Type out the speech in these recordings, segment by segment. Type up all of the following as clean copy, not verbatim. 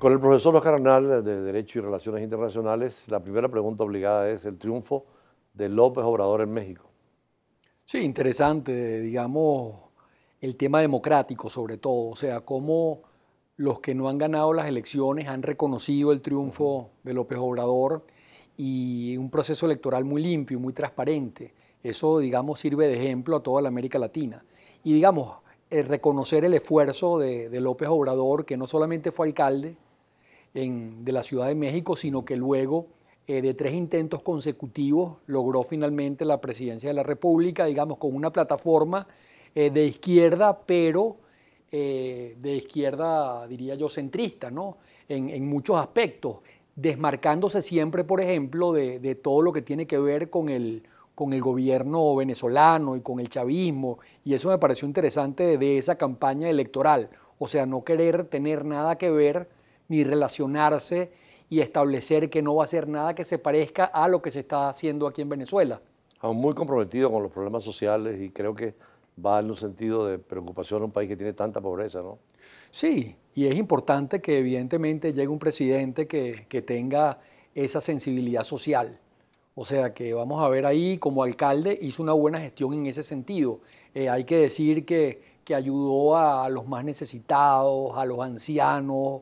Con el profesor Oscar Arnal de Derecho y Relaciones Internacionales, la primera pregunta obligada es el triunfo de López Obrador en México. Sí, interesante, digamos, el tema democrático sobre todo, o sea, cómo los que no han ganado las elecciones han reconocido el triunfo de López Obrador y un proceso electoral muy limpio, muy transparente. Eso, digamos, sirve de ejemplo a toda la América Latina. Y, digamos, reconocer el esfuerzo de López Obrador, que no solamente fue alcalde, de la Ciudad de México, sino que luego de 3 intentos consecutivos logró finalmente la presidencia de la República, digamos, con una plataforma de izquierda, pero de izquierda, diría yo, centrista, ¿no? En muchos aspectos, desmarcándose siempre, por ejemplo, de todo lo que tiene que ver con el gobierno venezolano y con el chavismo, y eso me pareció interesante de esa campaña electoral, o sea, no querer tener nada que ver ni relacionarse y establecer que no va a hacer nada que se parezca a lo que se está haciendo aquí en Venezuela. Aún muy comprometido con los problemas sociales y creo que va en un sentido de preocupación a un país que tiene tanta pobreza, ¿no? Sí, y es importante que evidentemente llegue un presidente que tenga esa sensibilidad social. O sea que vamos a ver ahí, como alcalde hizo una buena gestión en ese sentido. Hay que decir que ayudó a los más necesitados, a los ancianos,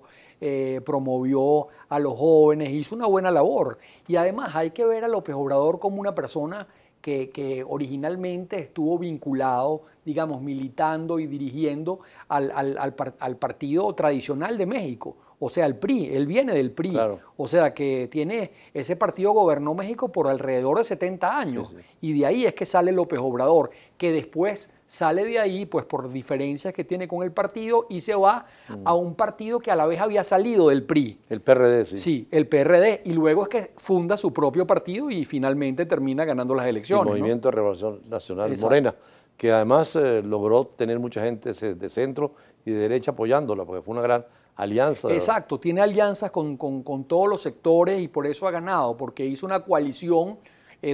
promovió a los jóvenes, hizo una buena labor. Y además hay que ver a López Obrador como una persona que originalmente estuvo vinculado, digamos, militando y dirigiendo al partido tradicional de México, o sea, el PRI, él viene del PRI, Claro, o sea, que tiene, ese partido gobernó México por alrededor de 70 sí, años, sí. y de ahí es que sale López Obrador, que después sale de ahí, pues por diferencias que tiene con el partido, y se va a un partido que a la vez había salido del PRI. El PRD, sí. Sí, el PRD, y luego es que funda su propio partido y finalmente termina ganando las Sí, elecciones, ¿no? Movimiento de Renovación Nacional Exacto. Morena, que además logró tener mucha gente de centro y de derecha apoyándola, porque fue una gran alianza. Exacto, tiene alianzas con todos los sectores y por eso ha ganado, porque hizo una coalición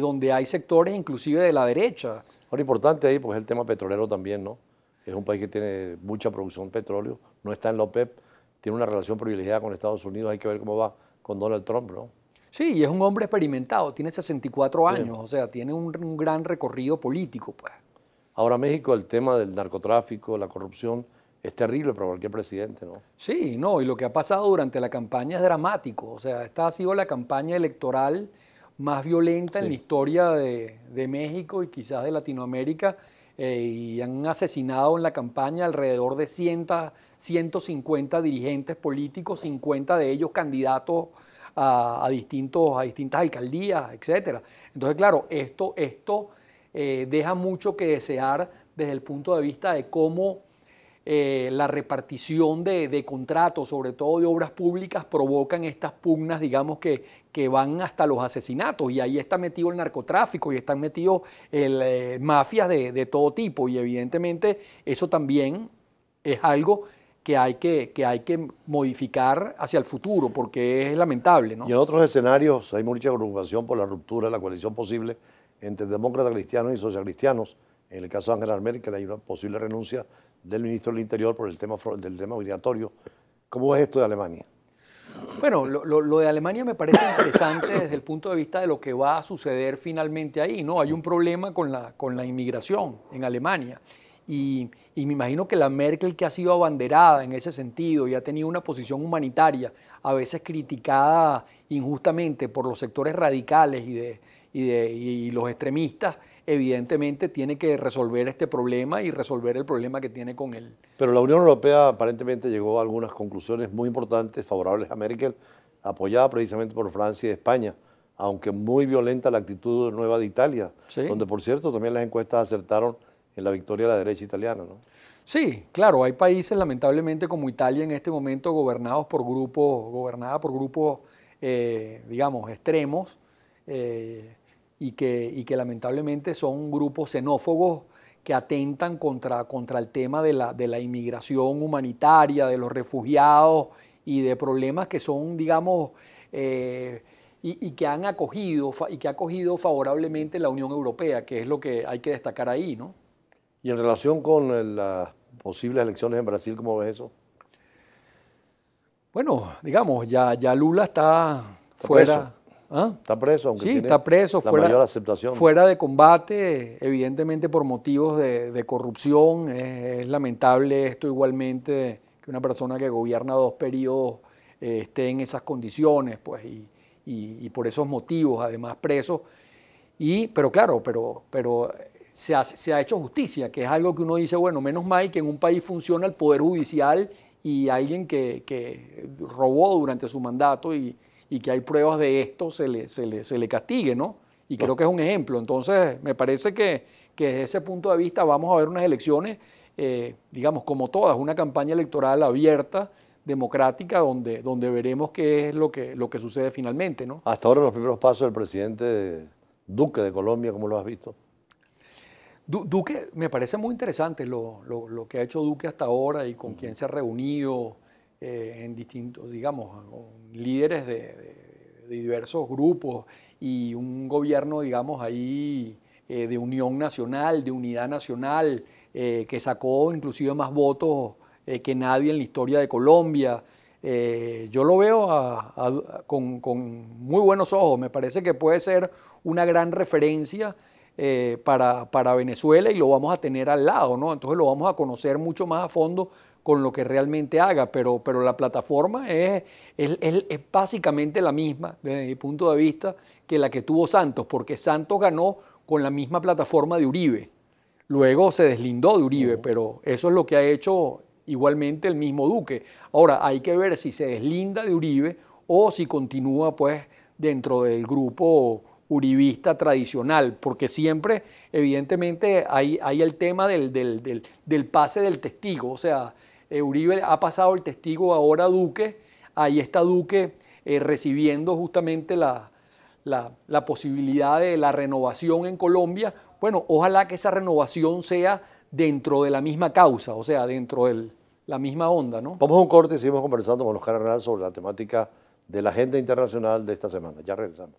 donde hay sectores inclusive de la derecha. Ahora importante ahí, pues el tema petrolero también, ¿no? Es un país que tiene mucha producción de petróleo, no está en la OPEP, tiene una relación privilegiada con Estados Unidos, hay que ver cómo va con Donald Trump, ¿no? Sí, y es un hombre experimentado, tiene 64 Sí. años, o sea, tiene un gran recorrido político, pues. Ahora México, el tema del narcotráfico, la corrupción, es terrible para cualquier presidente, ¿no? Sí, no, y lo que ha pasado durante la campaña es dramático, o sea, esta ha sido la campaña electoral más violenta en la Sí. historia de México y quizás de Latinoamérica, y han asesinado en la campaña alrededor de 150 dirigentes políticos, 50 de ellos candidatos a distintas alcaldías, etcétera. Entonces, claro, esto deja mucho que desear desde el punto de vista de cómo la repartición de contratos, sobre todo de obras públicas, provocan estas pugnas, digamos, que van hasta los asesinatos. Y ahí está metido el narcotráfico y están metidos mafias de todo tipo. Y evidentemente eso también es algo que hay que modificar hacia el futuro, porque es lamentable, Y ¿no? en otros escenarios hay mucha preocupación por la ruptura de la coalición posible entre demócratas cristianos y socialcristianos. En el caso de Angela Merkel hay una posible renuncia del ministro del Interior por el del tema migratorio. ¿Cómo es esto de Alemania? Bueno, lo de Alemania me parece interesante desde el punto de vista de lo que va a suceder finalmente ahí, ¿no? Hay un problema con la inmigración en Alemania y me imagino que la Merkel, que ha sido abanderada en ese sentido y ha tenido una posición humanitaria, a veces criticada injustamente por los sectores radicales y los extremistas, evidentemente tiene que resolver este problema y resolver el problema que tiene con él. Pero la Unión Europea aparentemente llegó a algunas conclusiones muy importantes, favorables a Merkel, apoyada precisamente por Francia y España, aunque muy violenta la actitud nueva de Italia, ¿Sí? donde por cierto también las encuestas acertaron en la victoria de la derecha italiana, ¿no? Sí, claro, hay países lamentablemente como Italia en este momento gobernada por grupos, digamos, extremos, eh, y que lamentablemente son grupos xenófobos que atentan contra el tema de la inmigración humanitaria, de los refugiados y de problemas que son, digamos, y que han acogido y que ha acogido favorablemente la Unión Europea, que es lo que hay que destacar ahí, ¿no? Y en relación con las posibles elecciones en Brasil, ¿cómo ves eso? Bueno, digamos, ya Lula está Está fuera. preso. ¿Ah? Está preso, aunque Sí, tiene está preso, la mayor aceptación. fuera de combate, evidentemente por motivos de corrupción. Es lamentable esto igualmente, que una persona que gobierna 2 periodos esté en esas condiciones, pues, y por esos motivos, además preso. Pero claro, pero se ha hecho justicia, que es algo que uno dice, bueno, menos mal que en un país funciona el Poder Judicial y alguien que robó durante su mandato y que hay pruebas de esto se le castigue, ¿no? Y No, creo que es un ejemplo. Entonces, me parece que desde ese punto de vista vamos a ver unas elecciones, digamos, como todas, una campaña electoral abierta, democrática, donde veremos qué es lo que sucede finalmente, ¿no? hasta ahora los primeros pasos del presidente Duque de Colombia, ¿cómo lo has visto? Duque, me parece muy interesante lo que ha hecho Duque hasta ahora y con quien se ha reunido en distintos, digamos, con líderes de diversos grupos y un gobierno, digamos, ahí de unión nacional, de unidad nacional, que sacó inclusive más votos que nadie en la historia de Colombia. Yo lo veo con muy buenos ojos, me parece que puede ser una gran referencia para Venezuela y lo vamos a tener al lado, ¿no? Entonces lo vamos a conocer mucho más a fondo con lo que realmente haga, pero la plataforma es básicamente la misma, desde mi punto de vista, que la que tuvo Santos, porque Santos ganó con la misma plataforma de Uribe. Luego se deslindó de Uribe, pero eso es lo que ha hecho igualmente el mismo Duque. Ahora, hay que ver si se deslinda de Uribe o si continúa pues dentro del grupo uribista tradicional, porque siempre, evidentemente, hay el tema del pase del testigo. O sea, Uribe ha pasado el testigo ahora a Duque, ahí está Duque recibiendo justamente la posibilidad de la renovación en Colombia. Bueno, ojalá que esa renovación sea dentro de la misma causa, o sea, dentro de la misma onda, ¿no? Vamos a un corte y seguimos conversando con Oscar Hernández sobre la temática de la agenda internacional de esta semana. Ya regresamos.